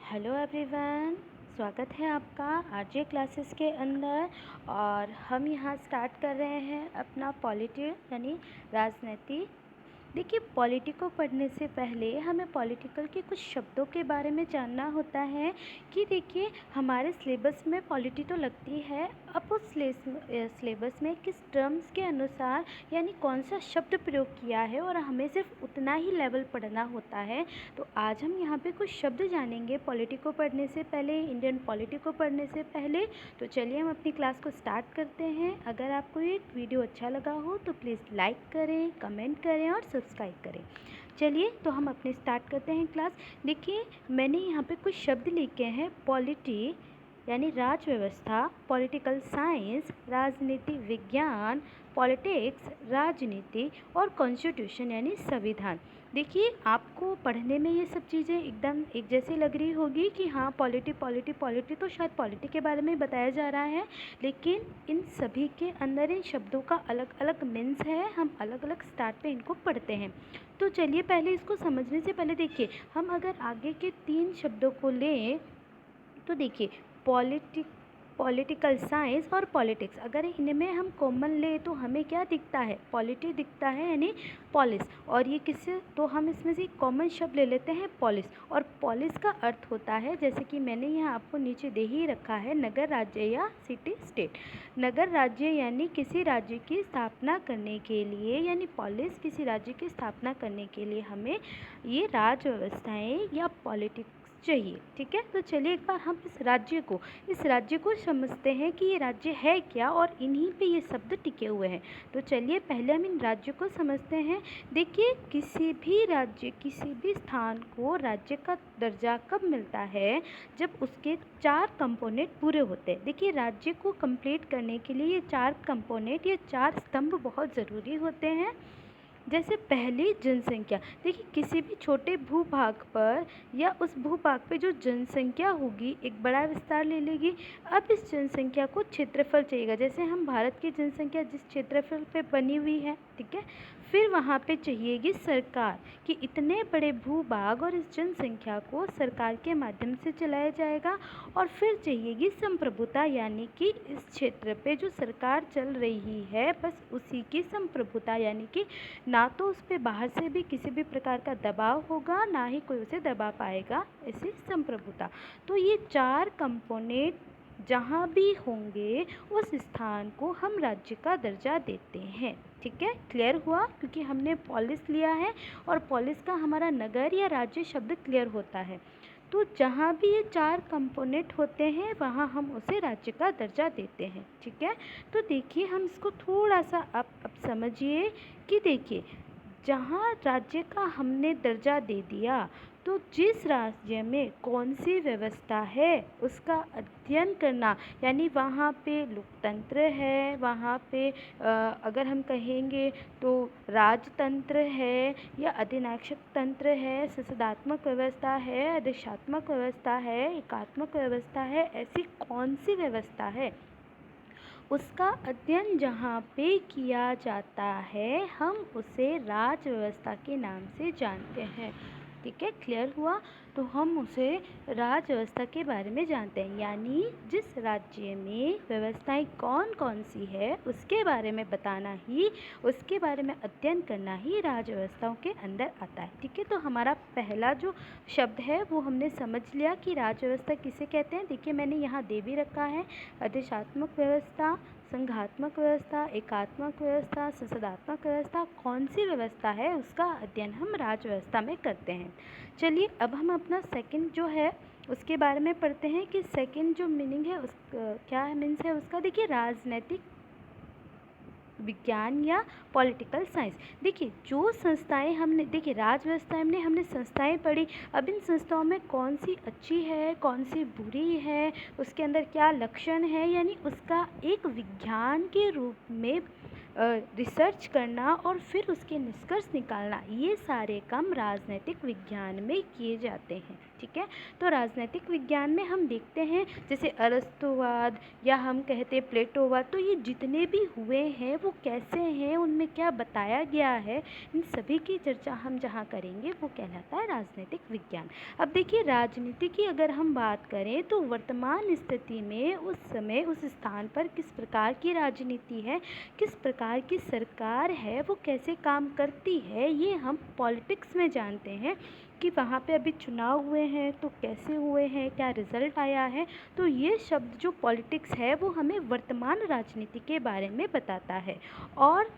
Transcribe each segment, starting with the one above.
Hello everyone, स्वागत है आपका आरजे क्लासेस के अंदर। और हम यहाँ स्टार्ट कर रहे हैं अपना पॉलिटी यानी राजनीति। देखिए, पॉलिटी को पढ़ने से पहले हमें पॉलिटिकल के कुछ शब्दों के बारे में जानना होता है कि देखिए, हमारे सिलेबस में पॉलिटी तो लगती है। अब उस सिलेबस में किस टर्म्स के अनुसार यानी कौन सा शब्द प्रयोग किया है और हमें सिर्फ उतना ही लेवल पढ़ना होता है। तो आज हम यहाँ पे कुछ शब्द जानेंगे पॉलिटी को पढ़ने से पहले, इंडियन पॉलिटी को पढ़ने से पहले। तो चलिए हम अपनी क्लास को स्टार्ट करते हैं। अगर आपको ये वीडियो अच्छा लगा हो तो प्लीज़ लाइक करें, कमेंट करें और सब्सक्राइब करें। चलिए तो हम अपने स्टार्ट करते हैं क्लास। देखिए, मैंने यहाँ पे कुछ शब्द लिखे हैं। पॉलिटी यानी राज व्यवस्था, पॉलिटिकल साइंस राजनीति विज्ञान, पॉलिटिक्स राजनीति और कॉन्स्टिट्यूशन यानी संविधान। देखिए, आपको पढ़ने में ये सब चीज़ें एकदम एक जैसी लग रही होगी कि हाँ पॉलिटी पॉलिटी पॉलिटी, तो शायद पॉलिटी के बारे में बताया जा रहा है, लेकिन इन सभी के अंदर इन शब्दों का अलग अलग मीन्स है। हम अलग अलग स्टार्ट पे इनको पढ़ते हैं। तो चलिए पहले इसको समझने से पहले देखिए, हम अगर आगे के 3 शब्दों को लें तो देखिए, पॉलिटिकल साइंस और पॉलिटिक्स, अगर इनमें हम कॉमन ले तो हमें क्या दिखता है? पॉलिटी दिखता है यानी पॉलिस। और ये किससे, तो हम इसमें से कॉमन शब्द ले लेते हैं पॉलिस। और पॉलिस का अर्थ होता है, जैसे कि मैंने यहाँ आपको नीचे दे ही रखा है, नगर राज्य या सिटी स्टेट। नगर राज्य यानी किसी राज्य की स्थापना करने के लिए, यानी पॉलिस किसी राज्य की स्थापना करने के लिए हमें ये राज व्यवस्थाएँ या पॉलिटिक्स चाहिए। ठीक है, तो चलिए एक बार हम इस राज्य को समझते हैं कि ये राज्य है क्या और इन्हीं पे ये शब्द टिके हुए हैं। तो चलिए पहले हम इन राज्यों को समझते हैं। देखिए, किसी भी राज्य, किसी भी स्थान को राज्य का दर्जा कब मिलता है? जब उसके 4 कंपोनेंट पूरे होते हैं। देखिए, राज्य को कंप्लीट करने के लिए ये 4 कंपोनेंट, ये 4 स्तंभ बहुत ज़रूरी होते हैं। जैसे पहली, जनसंख्या। देखिए, किसी भी छोटे भूभाग पर या उस भूभाग पे जो जनसंख्या होगी एक बड़ा विस्तार ले लेगी। अब इस जनसंख्या को क्षेत्रफल चाहिएगा। जैसे हम भारत की जनसंख्या जिस क्षेत्रफल पे बनी हुई है, ठीक है, फिर वहाँ पे चाहिएगी सरकार कि इतने बड़े भूभाग और इस जनसंख्या को सरकार के माध्यम से चलाया जाएगा। और फिर चाहिएगी संप्रभुता, यानी कि इस क्षेत्र पे जो सरकार चल रही है बस उसी की संप्रभुता, यानी कि ना तो उस पर बाहर से भी किसी भी प्रकार का दबाव होगा, ना ही कोई उसे दबा पाएगा, ऐसी संप्रभुता। तो ये 4 कंपोनेंट जहाँ भी होंगे उस स्थान को हम राज्य का दर्जा देते हैं। ठीक है, क्लियर हुआ? क्योंकि हमने पॉलिस लिया है और पॉलिस का हमारा नगर या राज्य शब्द क्लियर होता है। तो जहाँ भी ये 4 कंपोनेंट होते हैं वहाँ हम उसे राज्य का दर्जा देते हैं। ठीक है, तो देखिए हम इसको थोड़ा सा अब समझिए कि देखिए, जहाँ राज्य का हमने दर्जा दे दिया तो जिस राज्य में कौन सी व्यवस्था है उसका अध्ययन करना, यानी वहाँ पे लोकतंत्र है, वहाँ पे अगर हम कहेंगे तो राजतंत्र है या अधिनायक तंत्र है, संसदात्मक व्यवस्था है, अधिशात्मक व्यवस्था है, एकात्मक व्यवस्था है, ऐसी कौन सी व्यवस्था है उसका अध्ययन जहाँ पे किया जाता है हम उसे राज व्यवस्था के नाम से जानते हैं। ठीक है, क्लियर हुआ? तो हम उसे राज व्यवस्था के बारे में जानते हैं, यानी जिस राज्य में व्यवस्थाएं कौन कौन सी है उसके बारे में बताना ही, उसके बारे में अध्ययन करना ही राज व्यवस्थाओं के अंदर आता है। ठीक है, तो हमारा पहला जो शब्द है वो हमने समझ लिया कि राज व्यवस्था किसे कहते हैं। देखिए, मैंने यहाँ दे भी रखा है, अधिशात्मक व्यवस्था, संघात्मक व्यवस्था, एकात्मक व्यवस्था, संसदात्मक व्यवस्था, कौन सी व्यवस्था है उसका अध्ययन हम राज व्यवस्था में करते हैं। चलिए अब हम अपना सेकंड जो है उसके बारे में पढ़ते हैं कि सेकंड जो मीनिंग है उस क्या मीन्स है उसका। देखिए, राजनैतिक विज्ञान या पॉलिटिकल साइंस। देखिए, जो संस्थाएं हमने, देखिए राज व्यवस्था में हमने संस्थाएं पढ़ी, अब इन संस्थाओं में कौन सी अच्छी है कौन सी बुरी है, उसके अंदर क्या लक्षण है, यानी उसका एक विज्ञान के रूप में रिसर्च करना और फिर उसके निष्कर्ष निकालना, ये सारे काम राजनीतिक विज्ञान में किए जाते हैं। ठीक है, तो राजनीतिक विज्ञान में हम देखते हैं जैसे अरस्तुवाद या हम कहते हैं प्लेटोवाद, तो ये जितने भी हुए हैं वो कैसे हैं, उनमें क्या बताया गया है, इन सभी की चर्चा हम जहाँ करेंगे वो कहलाता है राजनीतिक विज्ञान। अब देखिए, राजनीति की अगर हम बात करें तो वर्तमान स्थिति में उस समय उस स्थान पर किस प्रकार की राजनीति है, किस प्रकार की सरकार है, वो कैसे काम करती है, ये हम पॉलिटिक्स में जानते हैं कि वहाँ पे अभी चुनाव हुए हैं तो कैसे हुए हैं, क्या रिज़ल्ट आया है। तो ये शब्द जो पॉलिटिक्स है वो हमें वर्तमान राजनीति के बारे में बताता है। और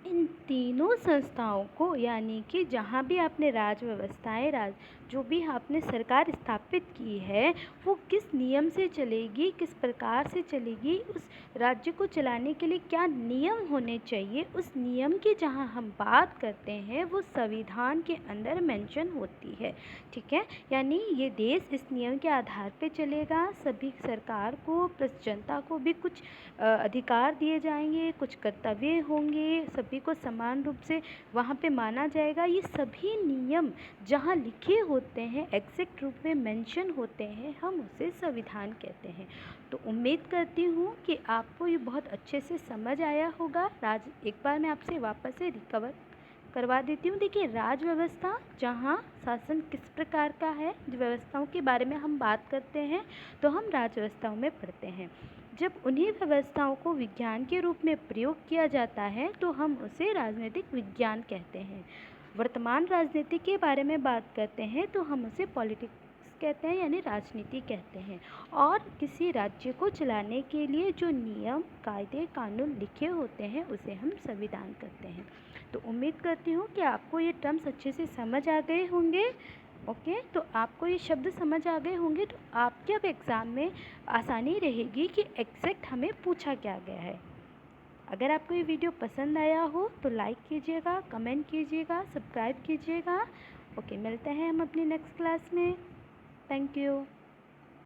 इन तीनों संस्थाओं को, यानी कि जहाँ भी आपने राज व्यवस्थाएं, जो भी आपने सरकार स्थापित की है वो किस नियम से चलेगी, किस प्रकार से चलेगी, उस राज्य को चलाने के लिए क्या नियम होने चाहिए, उस नियम की जहाँ हम बात करते हैं वो संविधान के अंदर मेंशन होती है। ठीक है, यानी ये देश इस नियम के आधार पे चलेगा, सभी सरकार को प्लस जनता को भी कुछ अधिकार दिए जाएंगे, कुछ कर्तव्य होंगे, सभी को समान रूप से वहाँ पे माना जाएगा। ये सभी नियम जहाँ लिखे होते हैं, एग्जैक्ट रूप में मेंशन होते हैं, हम उसे संविधान कहते हैं। तो उम्मीद करती हूँ कि आपको ये बहुत अच्छे से समझ आया होगा। एक बार मैं आपसे वापस से रिकवर करवा देती हूँ। देखिए, राज व्यवस्था जहाँ शासन किस प्रकार का है, व्यवस्थाओं के बारे में हम बात करते हैं तो हम राज व्यवस्थाओं में पढ़ते हैं। जब उन्हीं व्यवस्थाओं को विज्ञान के रूप में प्रयोग किया जाता है तो हम उसे राजनीतिक विज्ञान कहते हैं। वर्तमान राजनीति के बारे में बात करते हैं तो हम उसे पॉलिटिक्स कहते हैं, यानी राजनीति कहते हैं। और किसी राज्य को चलाने के लिए जो नियम, कायदे, कानून लिखे होते हैं उसे हम संविधान कहते हैं। तो उम्मीद करती हूँ कि आपको ये टर्म्स अच्छे से समझ आ गए होंगे। ओके, तो आपको ये शब्द समझ आ गए होंगे तो आपके अब एग्ज़ाम में आसानी रहेगी कि एग्जैक्ट हमें पूछा क्या गया है। अगर आपको ये वीडियो पसंद आया हो तो लाइक कीजिएगा, कमेंट कीजिएगा, सब्सक्राइब कीजिएगा। ओके, मिलते हैं हम अपनी नेक्स्ट क्लास में। Thank you.